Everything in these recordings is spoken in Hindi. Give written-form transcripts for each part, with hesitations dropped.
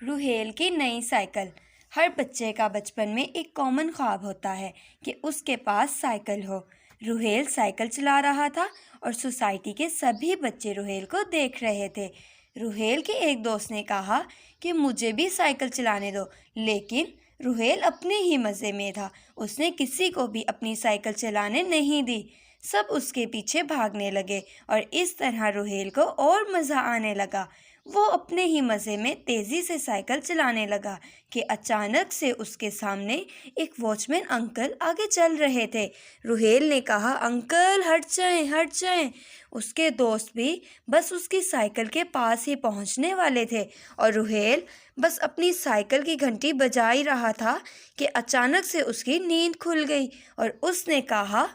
रुहेल की नई साइकिल। हर बच्चे का बचपन में एक कॉमन ख्वाब होता है कि उसके पास साइकिल हो। रुहेल साइकिल चला रहा था और सोसाइटी के सभी बच्चे रुहेल को देख रहे थे। रुहेल के एक दोस्त ने कहा कि मुझे भी साइकिल चलाने दो, लेकिन रुहेल अपने ही मज़े में था। उसने किसी को भी अपनी साइकिल चलाने नहीं दी। सब उसके पीछे भागने लगे और इस तरह रुहेल को और मज़ा आने लगा। वो अपने ही मज़े में तेज़ी से साइकिल चलाने लगा कि अचानक से उसके सामने एक वॉचमैन अंकल आगे चल रहे थे। रुहेल ने कहा, अंकल हट जाएं, हट जाएं। उसके दोस्त भी बस उसकी साइकिल के पास ही पहुंचने वाले थे और रुहेल बस अपनी साइकिल की घंटी बजा ही रहा था कि अचानक से उसकी नींद खुल गई और उसने कहा,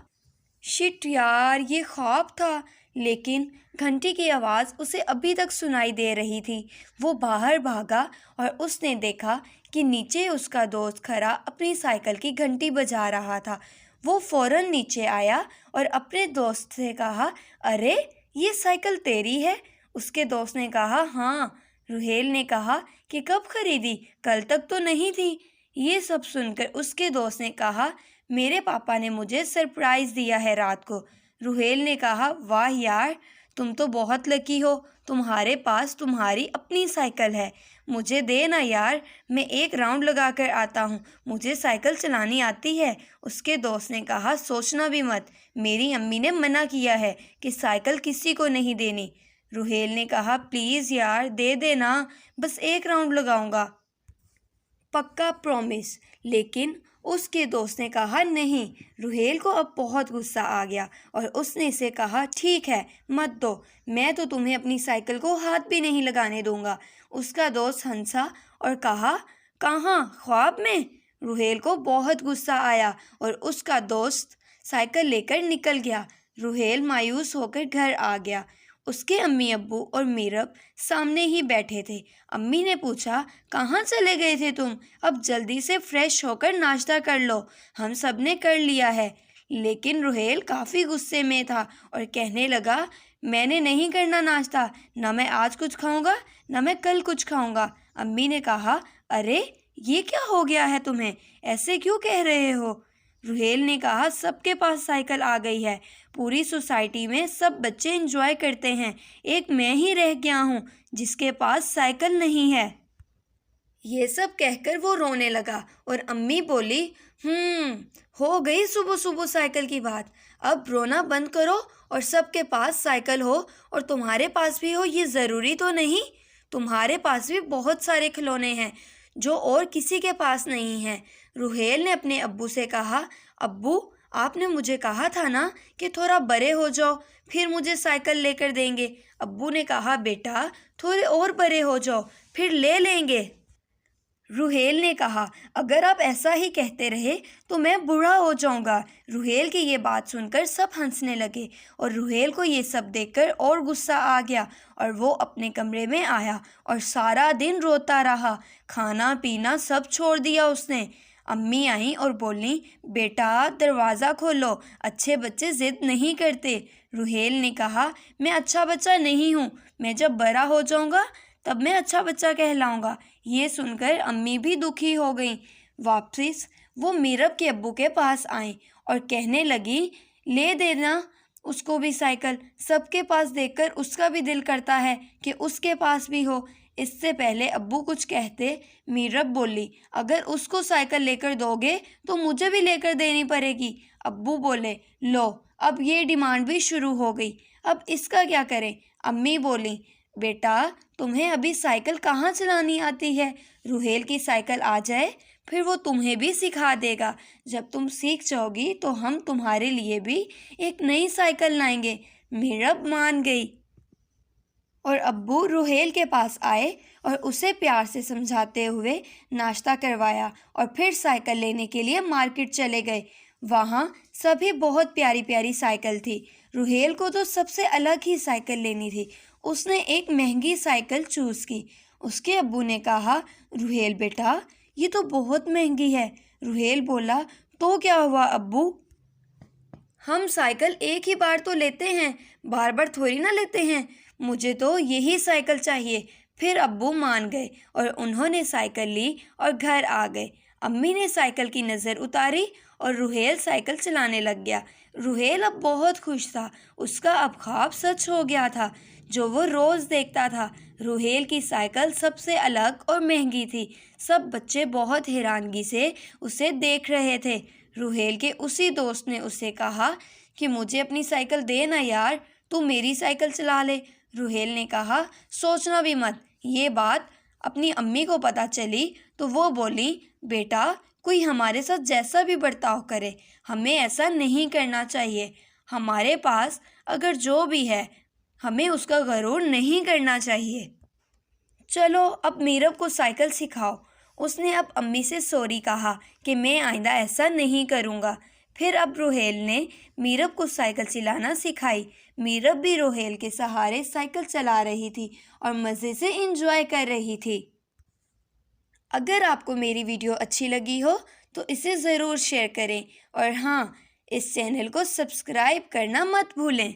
शिट यार, ये ख्वाब था। लेकिन घंटी की आवाज़ उसे अभी तक सुनाई दे रही थी। वो बाहर भागा और उसने देखा कि नीचे उसका दोस्त खड़ा अपनी साइकिल की घंटी बजा रहा था। वो फ़ौरन नीचे आया और अपने दोस्त से कहा, अरे ये साइकिल तेरी है? उसके दोस्त ने कहा, हाँ। रुहेल ने कहा कि कब खरीदी? कल तक तो नहीं थी। ये सब सुनकर उसके दोस्त ने कहा, मेरे पापा ने मुझे सरप्राइज़ दिया है रात को। रुहेल ने कहा, वाह यार, तुम तो बहुत लकी हो, तुम्हारे पास तुम्हारी अपनी साइकिल है। मुझे दे ना यार, मैं एक राउंड लगा कर आता हूँ, मुझे साइकिल चलानी आती है। उसके दोस्त ने कहा, सोचना भी मत, मेरी अम्मी ने मना किया है कि साइकिल किसी को नहीं देनी। रुहेल ने कहा, प्लीज़ यार दे देना, बस एक राउंड लगाऊंगा, पक्का प्रॉमिस। लेकिन उसके दोस्त ने कहा, नहीं। रुहेल को अब बहुत गुस्सा आ गया और उसने इसे कहा, ठीक है मत दो, मैं तो तुम्हें अपनी साइकिल को हाथ भी नहीं लगाने दूंगा। उसका दोस्त हंसा और कहा, कहाँ, ख्वाब में? रुहेल को बहुत गुस्सा आया और उसका दोस्त साइकिल लेकर निकल गया। रुहेल मायूस होकर घर आ गया। उसके अम्मी अब्बू और मीरब सामने ही बैठे थे। अम्मी ने पूछा, कहाँ चले गए थे तुम? अब जल्दी से फ्रेश होकर नाश्ता कर लो, हम सब ने कर लिया है। लेकिन रुहेल काफ़ी गुस्से में था और कहने लगा, मैंने नहीं करना नाश्ता, ना मैं आज कुछ खाऊंगा ना मैं कल कुछ खाऊंगा। अम्मी ने कहा, अरे ये क्या हो गया है तुम्हें, ऐसे क्यों कह रहे हो? रुहेल ने कहा, सबके पास साइकिल आ गई है, पूरी सोसाइटी में सब बच्चे एंजॉय करते हैं, एक मैं ही रह गया हूँ जिसके पास साइकिल नहीं है। ये सब कहकर वो रोने लगा और अम्मी बोली, हो गई सुबह सुबह साइकिल की बात, अब रोना बंद करो और सबके पास साइकिल हो और तुम्हारे पास भी हो ये ज़रूरी तो नहीं। तुम्हारे पास भी बहुत सारे खिलौने हैं जो और किसी के पास नहीं हैं। रुहेल ने अपने अब्बू से कहा, अब्बू आपने मुझे कहा था ना कि थोड़ा बड़े हो जाओ फिर मुझे साइकिल लेकर देंगे। अब्बू ने कहा, बेटा थोड़े और बड़े हो जाओ फिर ले लेंगे। रुहेल ने कहा, अगर आप ऐसा ही कहते रहे तो मैं बूढ़ा हो जाऊंगा। रुहेल की ये बात सुनकर सब हंसने लगे और रुहेल को ये सब देखकर और गुस्सा आ गया और वो अपने कमरे में आया और सारा दिन रोता रहा। खाना पीना सब छोड़ दिया उसने। अम्मी आई और बोली, बेटा दरवाज़ा खोलो, अच्छे बच्चे ज़िद नहीं करते। रुहेल ने कहा, मैं अच्छा बच्चा नहीं हूँ, मैं जब बड़ा हो जाऊँगा तब मैं अच्छा बच्चा कहलाऊँगा। ये सुनकर अम्मी भी दुखी हो गई। वापस वो मीरब के अब्बू के पास आई और कहने लगी, ले देना उसको भी साइकिल, सबके पास देखकर उसका भी दिल करता है कि उसके पास भी हो। इससे पहले अब्बू कुछ कहते, मीरब बोली, अगर उसको साइकिल लेकर दोगे तो मुझे भी लेकर देनी पड़ेगी। अब्बू बोले, लो अब ये डिमांड भी शुरू हो गई, अब इसका क्या करें? अम्मी बोली, बेटा तुम्हें अभी साइकिल कहाँ चलानी आती है? रुहेल की साइकिल आ जाए फिर वो तुम्हें भी सिखा देगा। जब तुम सीख जाओगी तो हम तुम्हारे लिए भी एक नई साइकिल लाएंगे। मीरब मान गई और अब्बू रुहेल के पास आए और उसे प्यार से समझाते हुए नाश्ता करवाया और फिर साइकिल लेने के लिए मार्केट चले गए। वहाँ सभी बहुत प्यारी प्यारी साइकिल थी। रुहेल को तो सबसे अलग ही साइकिल लेनी थी। उसने एक महंगी साइकिल चूज़ की। उसके अब्बू ने कहा, रुहेल बेटा ये तो बहुत महंगी है। रुहेल बोला, तो क्या हुआ अब्बू, हम साइकिल एक ही बार तो लेते हैं, बार बार थोड़ी ना लेते हैं। मुझे तो यही साइकिल चाहिए, फिर अब्बू मान गए और उन्होंने साइकिल ली और घर आ गए। अम्मी ने साइकिल की नज़र उतारी और रुहेल साइकिल चलाने लग गया। रुहेल अब बहुत खुश था। उसका अब ख्वाब सच हो गया था जो वो रोज़ देखता था। रुहेल की साइकिल सबसे अलग और महंगी थी। सब बच्चे बहुत हैरानगी से उसे देख रहे थे। रुहेल के उसी दोस्त ने उससे कहा कि मुझे अपनी साइकिल दे ना यार, तू मेरी साइकिल चला ले। रुहेल ने कहा, सोचना भी मत। ये बात अपनी अम्मी को पता चली तो वो बोली, बेटा कोई हमारे साथ जैसा भी बर्ताव करे हमें ऐसा नहीं करना चाहिए। हमारे पास अगर जो भी है हमें उसका गरूर नहीं करना चाहिए। चलो अब मीरब को साइकिल सिखाओ। उसने अब अम्मी से सॉरी कहा कि मैं आइंदा ऐसा नहीं करूँगा। फिर अब रुहेल ने मीरब को साइकिल चलाना सिखाई। मीरब भी रुहेल के सहारे साइकिल चला रही थी और मज़े से एंजॉय कर रही थी। अगर आपको मेरी वीडियो अच्छी लगी हो तो इसे ज़रूर शेयर करें और हाँ, इस चैनल को सब्सक्राइब करना मत भूलें।